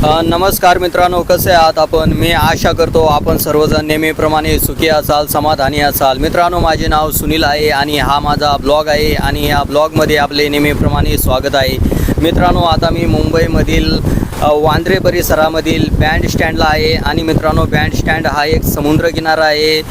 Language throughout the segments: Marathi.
नमस्कार मित्रांनो, कसे आहात आपण? मी आशा करतो आपण सर्वजण नेहमीप्रमाणे सुखी असाल, समाधानी असाल. मित्रांनो, माझे नाव सुनील आहे आणि हा माझा ब्लॉग आहे आणि या ब्लॉगमध्ये आपले नेहमीप्रमाणे स्वागत आहे. मित्रांनो, आता मी मुंबईमधील वांद्रे परिसरामधील बँड स्टँडला आहे आणि मित्रांनो, बँड स्टँड हा एक समुद्रकिनारा आहे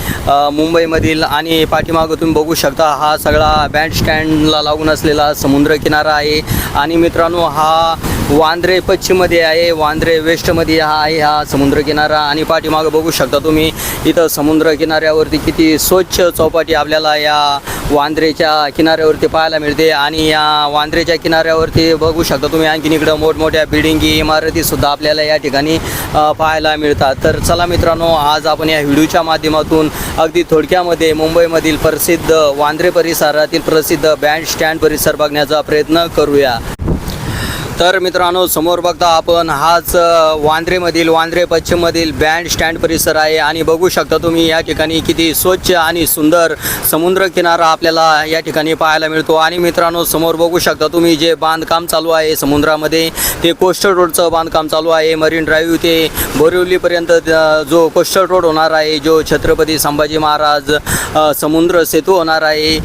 मुंबईमधील आणि पाठीमागं तुम्ही बघू शकता हा सगळा बँड स्टँडला लागून असलेला समुद्रकिनारा आहे. आणि मित्रांनो, हा वांद्रे पश्चिममध्ये आहे, वांद्रे वेस्टमध्ये हा आहे हा समुद्रकिनारा. आणि पाठीमागं बघू शकता तुम्ही इथं समुद्रकिनाऱ्यावरती किती स्वच्छ चौपाटी आपल्याला या वांद्रेच्या किनाऱ्यावरती पाहायला मिळते. आणि या वांद्रेच्या किनाऱ्यावरती बघू शकता तुम्ही आणखीन इकडं मोठमोठ्या बिल्डिंगी, इमारतीसुद्धा आपल्याला या ठिकाणी पाहायला मिळतात. तर चला मित्रांनो, आज आपण या व्हिडिओच्या माध्यमातून अगदी थोडक्यामध्ये मुंबईमधील प्रसिद्ध वांद्रे परिसरातील प्रसिद्ध बँड स्टँड परिसर बघण्याचा प्रयत्न करूया. तर मित्रांनो, समोर बघता आपण हाच वांद्रेमधील, वांद्रे पश्चिममधील बँड स्टँड परिसर आहे. आणि बघू शकता तुम्ही या ठिकाणी किती स्वच्छ आणि सुंदर समुद्रकिनारा आपल्याला या ठिकाणी पाहायला मिळतो. आणि मित्रांनो, समोर बघू शकता तुम्ही जे बांधकाम चालू आहे समुद्रामध्ये, ते कोस्टल रोडचं बांधकाम चालू आहे. मरीन ड्राईव्ह ते बोरिवलीपर्यंत जो कोस्टल रोड होणार आहे, जो छत्रपती संभाजी महाराज समुद्र सेतू होणार आहे,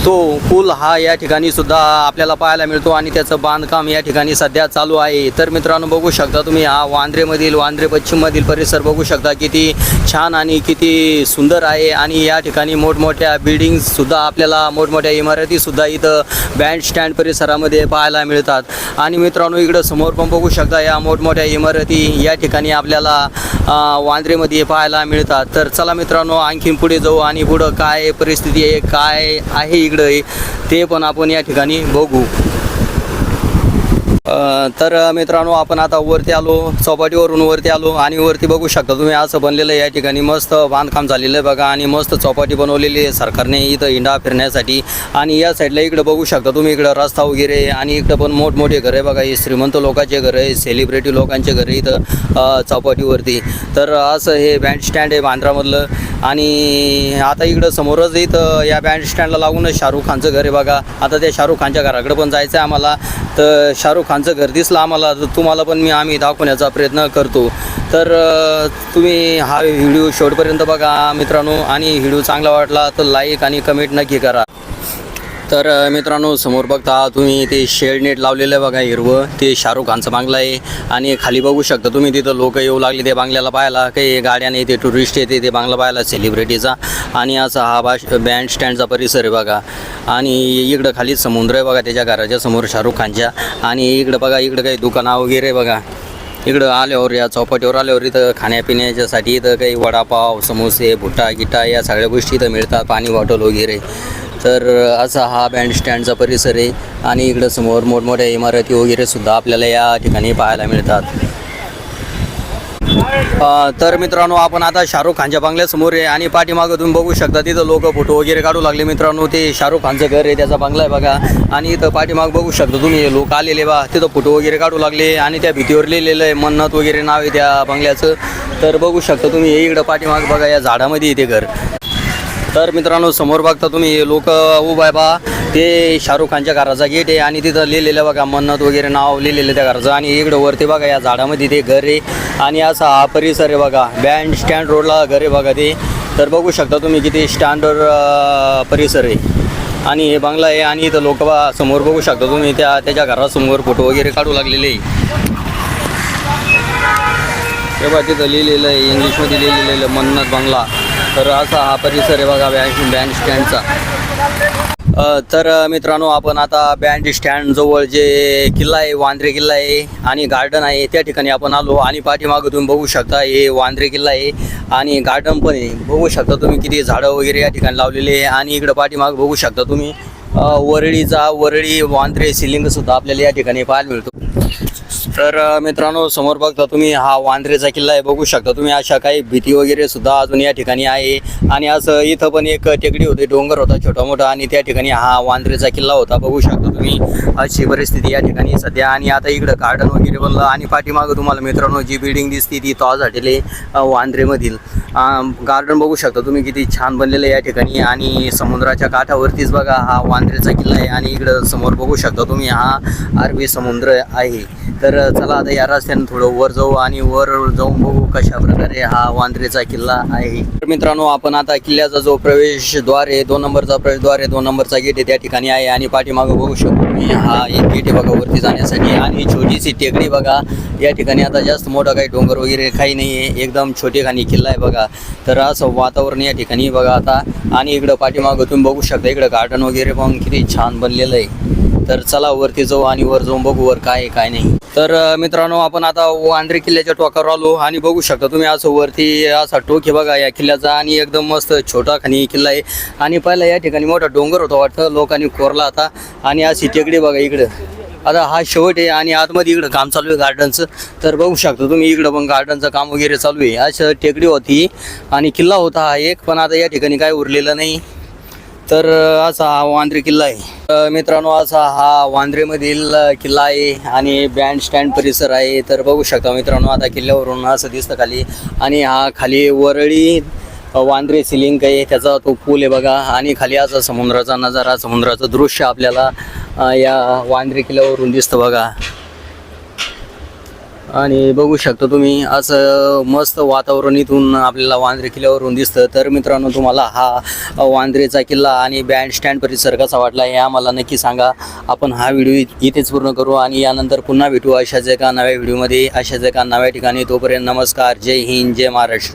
तो पूल हा या ठिकाणी सुद्धा आपल्याला पाहायला मिळतो आणि त्याचं बांधकाम या ठिकाणी सध्या चालू आहे. तर मित्रांनो, बघू शकता तुम्ही हा वांद्रेमधील, वांद्रे पश्चिममधील परिसर बघू शकता किती छान आणि किती सुंदर आहे. आणि या ठिकाणी मोठमोठ्या बिल्डिंग्ससुद्धा आपल्याला, मोठमोठ्या इमारतीसुद्धा इथं बँड स्टँड परिसरामध्ये पाहायला मिळतात. आणि मित्रांनो, इकडं समोर पण बघू शकता या मोठमोठ्या इमारती या ठिकाणी आपल्याला वांद्रेमध्ये पाहायला मिळतात. तर चला मित्रांनो, आणखीन पुढे जाऊ आणि पुढं काय परिस्थिती आहे, काय आहे इकडं, ते पण आपण या ठिकाणी बघू. तर मित्रांनो, आपण आता वरती आलो, चौपाटीवरून वरती आलो आणि वरती बघू शकता तुम्ही असं बनलेलं या ठिकाणी मस्त बांधकाम झालेलं आहे बघा. आणि मस्त चौपाटी बनवलेली आहे सरकारने इथं हिंडा फिरण्यासाठी. आणि या साईडला इकडं बघू शकता तुम्ही, इकडं रस्ता वगैरे आणि इकडं पण मोठमोठे घरं आहे बघा. हे श्रीमंत लोकांचे घरं आहे, सेलिब्रिटी लोकांचे घरं इथं चौपाटीवरती. तर असं हे बँड स्टँड आहे बांद्रामधलं. आणि आता इकडं समोरच इथं या बँड स्टँडला लागूनच शाहरुख खानचं घर आहे बघा. आता त्या शाहरुख खानच्या घराकडे पण जायचं आहे आम्हाला. तर शाहरुख खानचं घर दिसलं आम्हाला, तर तुम्हाला पण आम्ही दाखवण्याचा प्रयत्न करतो. तर तुम्ही हा व्हिडिओ शेवटपर्यंत बघा मित्रांनो. आणि व्हिडिओ चांगला वाटला तर लाईक आणि कमेंट नक्की करा. तर मित्रांनो, समोर बघता तुम्ही ते शेड नेट लावलेलं आहे बघा हिरवं, ते शाहरुख खानचं बांगला आहे. आणि खाली बघू शकता तुम्ही तिथं लोक येऊ लागले ते बांगल्याला पाहायला, काही गाड्याने ते टुरिस्ट येते ते बांगला पाहायला सेलिब्रिटीचा. आणि असा हा बँड स्टँडचा परिसर आहे बघा. आणि इकडं खाली समुद्र आहे बघा त्याच्या घराच्या समोर शाहरुख खानच्या. आणि इकडं बघा, इकडं काही दुकानं वगैरे आहे बघा. इकडं आल्यावर, या चौपाटीवर आल्यावर इथं खाण्यापिण्याच्यासाठी इथं काही वडापाव, समोसे, भुट्टा गिट्टा या सगळ्या गोष्टी इथं मिळतात, पाणी बॉटल वगैरे. तर असा हा बँड स्टँडचा परिसर आहे. आणि इकडं समोर मोठमोठ्या इमारती वगैरे सुद्धा आपल्याला या ठिकाणी पाहायला मिळतात. तर मित्रांनो, आपण आता शाहरुख खानच्या बंगल्यासमोर आहे. आणि पाठीमागं तुम्ही बघू शकता तिथं लोक फोटो वगैरे काढू लागले मित्रांनो. ते शाहरुख खानचं घर आहे, त्याचा बंगला आहे बघा. आणि इथं पाठीमाग बघू शकता तुम्ही लोक आलेले बा, तिथं फोटो वगैरे काढू लागले. आणि त्या भीतीवर लिहिलेलं आहे मन्नत वगैरे नाव आहे त्या बंगल्याचं. तर बघू शकता तुम्ही इकडं पाठीमाग बघा, या झाडामध्ये येते घर. तर मित्रांनो, समोर बघता तुम्ही लोक उभा आहे बा, ते शाहरुख खानच्या घराचा गेट आहे. आणि तिथं लिहिलेलं बघा मन्नत वगैरे नाव लिहिलेलं त्या घराचं. आणि इकडं वरती बघा या झाडामध्ये ते घर आहे. आणि असा हा परिसर आहे बघा, बँड स्टँड रोडला घर आहे बघा ते. तर बघू शकता तुम्ही किती स्टँडर्ड परिसर आहे. आणि हे बंगला आहे. आणि इथं लोक बा समोर बघू शकता तुम्ही त्याच्या घरासमोर फोटो वगैरे काढू लागलेले. तेव्हा तिथं लिहिलेलं आहे, इंग्लिशमध्ये लिहिलेलं मन्नत बंगला. तर असा हा परिसर आहे बघा बँड स्टँडचा. तर मित्रांनो, आपण आता बँड स्टँड जवळ जे किल्ला आहे, वांद्रे किल्ला आहे आणि गार्डन आहे, त्या ठिकाणी आपण आलो. आणि पाठीमागं तुम्ही बघू शकता हे वांद्रे किल्ला आहे आणि गार्डन पण आहे. बघू शकता तुम्ही किती झाडं वगैरे या ठिकाणी लावलेले आहे. आणि इकडं पाठीमागं बघू शकता तुम्ही वरळी वांद्रे शिलिंगसुद्धा आपल्याला या ठिकाणी पाहायला मिळतो. तर मित्रांनो, समोर बघता तुम्ही हा वांद्रेचा किल्ला आहे. बघू शकता तुम्ही अशा काही भीती वगैरे सुद्धा अजून या ठिकाणी आहे. आणि असं इथं पण एक टेकडी होती, डोंगर होता छोटा मोठा. आणि त्या ठिकाणी हा वांद्रेचा किल्ला होता. बघू शकता तुम्ही अशी परिस्थिती या ठिकाणी सध्या. आणि आता इकडं गार्डन वगैरे बनलं. आणि पाठीमागं तुम्हाला मित्रांनो जी बिल्डिंग दिसते ती ताज हॉटेल आहे वांद्रेमधील. गार्डन बघू शकता तुम्ही किती छान बनलेलं आहे या ठिकाणी. आणि समुद्राच्या काठावरतीच बघा हा वांद्रेचा किल्ला आहे. आणि इकडं समोर बघू शकता तुम्ही हा अरबी समुद्र आहे. तर चला आता या रस्त्याने थोडं वर जाऊ आणि वर जाऊन बघू कशा प्रकारे हा वांद्रेचा किल्ला आहे. तर मित्रांनो, आपण आता किल्ल्याचा जो प्रवेशद्वार आहे, 2 नंबरचा प्रवेशद्वार आहे, 2 नंबरचा गेट आहे त्या ठिकाणी आहे. आणि पाठीमागं बघू शकतो मी हा एक गेट आहे बघा वरती जाण्यासाठी. आणि छोटीशी टेकडी बघा या ठिकाणी. आता जास्त मोठा काही डोंगर वगैरे काही नाही आहे, एकदम छोटेखानी किल्ला आहे बघा. तर असं वातावरण या ठिकाणी बघा आता. आणि इकडं पाठीमागं तुम्ही बघू शकता, इकडं गार्डन वगैरे पण किती छान बनलेलं आहे. तर चला वरती जाऊ आणि वर जाऊन बघू वर काय आहे काय नाही. तर मित्रांनो, आपण आता वांद्रे किल्ल्याच्या टोकावर आलो आणि बघू शकता तुम्ही असं वरती असा टोक आहे बघा या किल्ल्याचा. आणि एकदम मस्त छोटा खानी किल्ला आहे. आणि पहिला या ठिकाणी मोठा डोंगर होता वाटतं, लोकांनी कोरला आता. आणि अशी टेकडी बघा इकडं. आता हा शेवट आहे आणि आतमध्ये इकडं काम चालू आहे गार्डनचं. तर बघू शकता तुम्ही इकडं पण गार्डनचं काम वगैरे चालू आहे. असं टेकडी होती आणि किल्ला होता हा एक, पण आता या ठिकाणी काय उरलेलं नाही. तर असा हा वांद्रे किल्ला आहे. मित्रांनो, असा हा वांद्रेमधील किल्ला आहे आणि बँड स्टँड परिसर आहे. तर बघू शकता मित्रांनो, आता किल्ल्यावरून असं दिसतं खाली. आणि हा खाली वरळी वांद्रे सिलिंग आहे, त्याचा तो पूल आहे बघा. आणि खाली असा समुद्राचा नजारा, समुद्राचं दृश्य आपल्याला या वांद्रे किल्ल्यावरून दिसतं बघा. आणि बघू शकता तुम्ही असं मस्त वातावरण इथून आपल्याला वांद्रे किल्ल्यावरून दिसतं. तर मित्रांनो, तुम्हाला हा वांद्रेचा किल्ला आणि बँड स्टँड परिसर कसा वाटला हे आम्हाला नक्की सांगा. आपण हा व्हिडिओ इथेच पूर्ण करू आणि यानंतर पुन्हा भेटू अशाच एका नव्या व्हिडिओमध्ये, अशाच एका नव्या ठिकाणी. तोपर्यंत नमस्कार, जय हिंद, जय महाराष्ट्र.